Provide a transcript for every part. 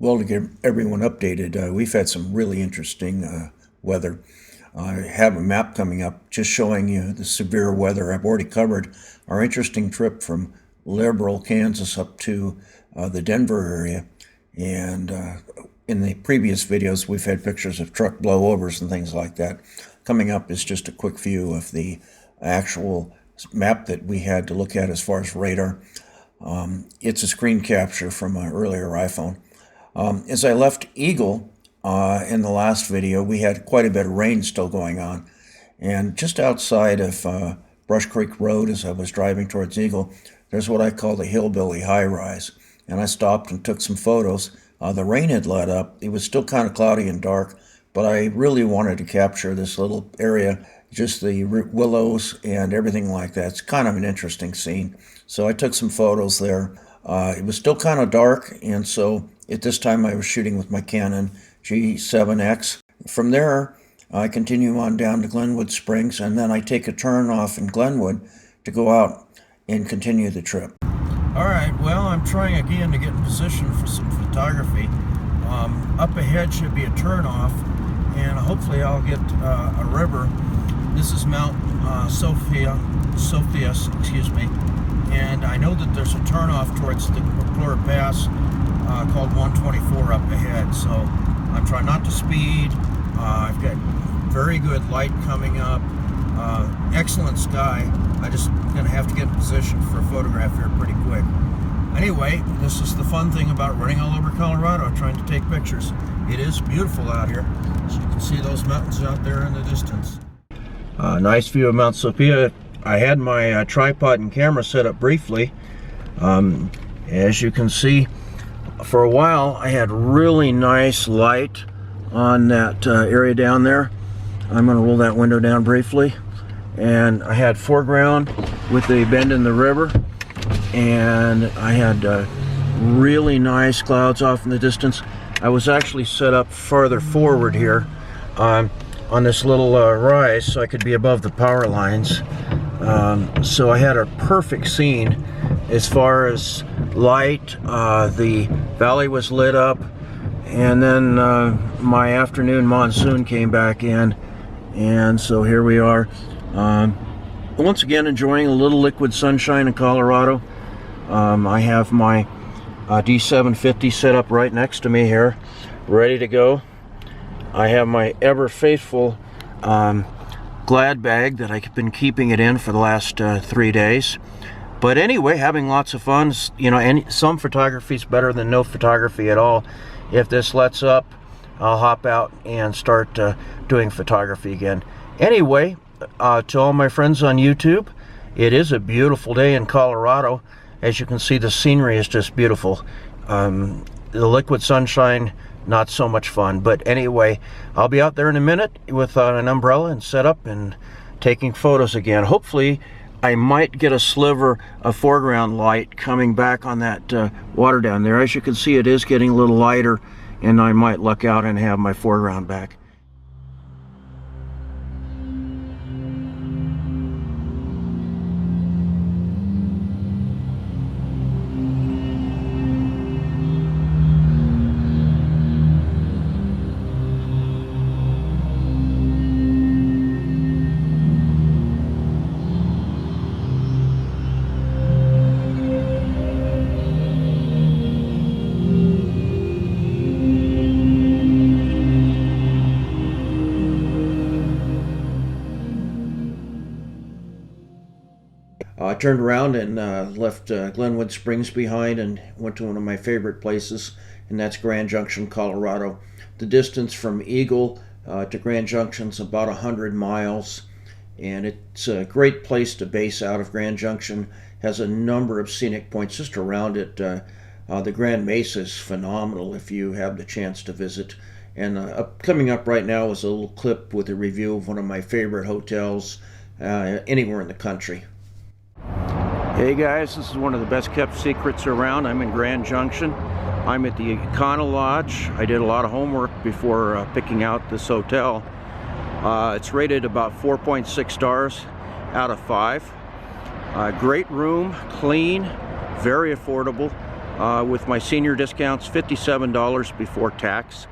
Well, to get everyone updated, we've had some really interesting weather. I have a map coming up just showing you the severe weather. I've already covered our interesting trip from Liberal, Kansas up to the Denver area. And in the previous videos, we've had pictures of truck blowovers and things like that. Coming up is just a quick view of the actual map that we had to look at as far as radar. It's a screen capture from an earlier iPhone. As I left Eagle in the last video, we had quite a bit of rain still going on. And just outside of Brush Creek Road, as I was driving towards Eagle, there's what I call the Hillbilly High Rise. And I stopped and took some photos. The rain had let up. It was still kind of cloudy and dark, but I really wanted to capture this little area, just the willows and everything like that. It's kind of an interesting scene. So I took some photos there. It was still kind of dark, and so at this time I was shooting with my Canon G7X. From there, I continue on down to Glenwood Springs, and then I take a turn off in Glenwood to go out and continue the trip. All right, well, I'm trying again to get in position for some photography. Up ahead should be a turnoff, and hopefully I'll get a river. This is Mount Sophias, excuse me. And I know that there's a turnoff towards the McClure Pass called 124 up ahead. So I'm trying not to speed. I've got very good light coming up. Excellent sky. I just gonna have to get in position for a photograph here pretty quick. Anyway, this is the fun thing about running all over Colorado, trying to take pictures. It is beautiful out here. As you can see those mountains out there in the distance. Nice view of Mount Sophia. I had my tripod and camera set up briefly. As you can see, for a while I had really nice light on that area down there. I'm going to roll that window down briefly. And I had foreground with the bend in the river, and I had really nice clouds off in the distance. I was actually set up farther forward here on this little rise so I could be above the power lines. So I had a perfect scene as far as light. The valley was lit up, and then my afternoon monsoon came back in, and so here we are. Once again, enjoying a little liquid sunshine in Colorado. I have my D750 set up right next to me here, ready to go. I have my ever faithful Glad bag that I've been keeping it in for the last 3 days. But anyway, having lots of fun. You know, some photography is better than no photography at all. If this lets up, I'll hop out and start doing photography again. Anyway, to all my friends on YouTube, it is a beautiful day in Colorado. As you can see, the scenery is just beautiful. The liquid sunshine, not so much fun. But anyway, I'll be out there in a minute with an umbrella and set up and taking photos again. Hopefully I might get a sliver of foreground light coming back on that water down there. As you can see, it is getting a little lighter, and I might luck out and have my foreground back. I turned around and left Glenwood Springs behind and went to one of my favorite places, and that's Grand Junction, Colorado. The distance from Eagle to Grand Junction is about 100 miles, and it's a great place to base out of. Grand Junction has a number of scenic points just around it. The Grand Mesa is phenomenal if you have the chance to visit. And coming up right now is a little clip with a review of one of my favorite hotels anywhere in the country. Hey guys, this is one of the best kept secrets around. I'm in Grand Junction. I'm at the Econo Lodge. I did a lot of homework before picking out this hotel. It's rated about 4.6 stars out of 5. Great room, clean, very affordable. With my senior discounts, $57 before tax.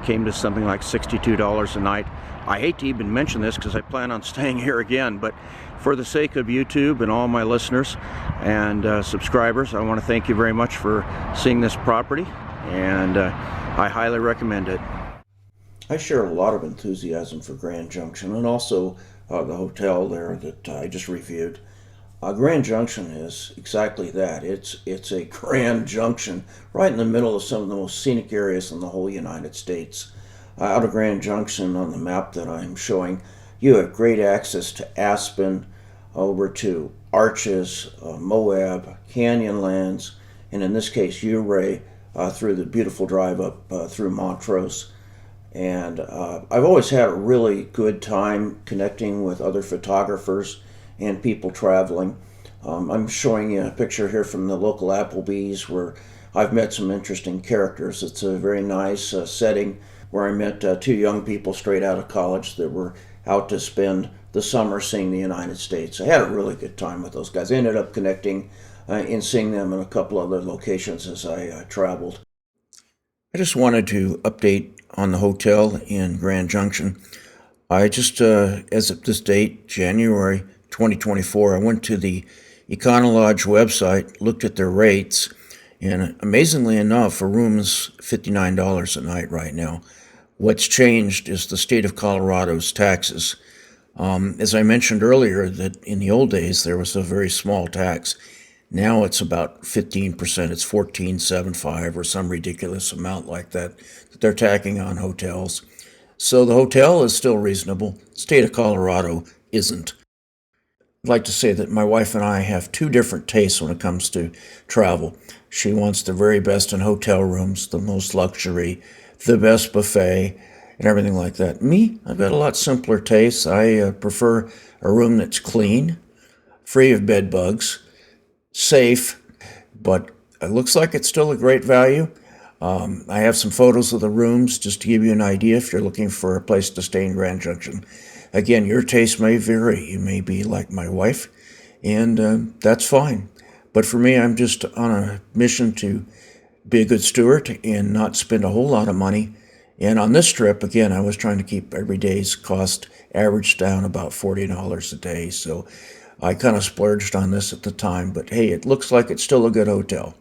Came to something like $62 a night. I hate to even mention this because I plan on staying here again, but for the sake of YouTube and all my listeners and subscribers, I want to thank you very much for seeing this property, and I highly recommend it. I share a lot of enthusiasm for Grand Junction and also the hotel there that I just reviewed. Grand Junction is exactly that. It's a grand junction right in the middle of some of the most scenic areas in the whole United States. Out of Grand Junction on the map that I'm showing, you have great access to Aspen, over to Arches, Moab, Canyonlands, and in this case, Ouray, through the beautiful drive up through Montrose. And I've always had a really good time connecting with other photographers and people traveling. I'm showing you a picture here from the local Applebee's where I've met some interesting characters. It's a very nice setting where I met two young people straight out of college that were out to spend the summer seeing the United States. I had a really good time with those guys. I ended up connecting and seeing them in a couple other locations as I traveled. I just wanted to update on the hotel in Grand Junction. I just, as of this date, January 2024, I went to the Econolodge website, looked at their rates, and amazingly enough, a room's $59 a night right now. What's changed is the state of Colorado's taxes. As I mentioned earlier, that in the old days there was a very small tax. Now it's about 15%. It's 14.75 or some ridiculous amount like that they're tacking on hotels. So the hotel is still reasonable. State of Colorado isn't. I'd like to say that my wife and I have two different tastes when it comes to travel. She wants the very best in hotel rooms, the most luxury, the best buffet, and everything like that. Me, I've got a lot simpler tastes. I prefer a room that's clean, free of bed bugs, safe, but it looks like it's still a great value. I have some photos of the rooms just to give you an idea if you're looking for a place to stay in Grand Junction. Again, your taste may vary. You may be like my wife, and that's fine. But for me, I'm just on a mission to be a good steward and not spend a whole lot of money. And on this trip, again, I was trying to keep every day's cost averaged down about $40 a day. So I kind of splurged on this at the time. But hey, it looks like it's still a good hotel.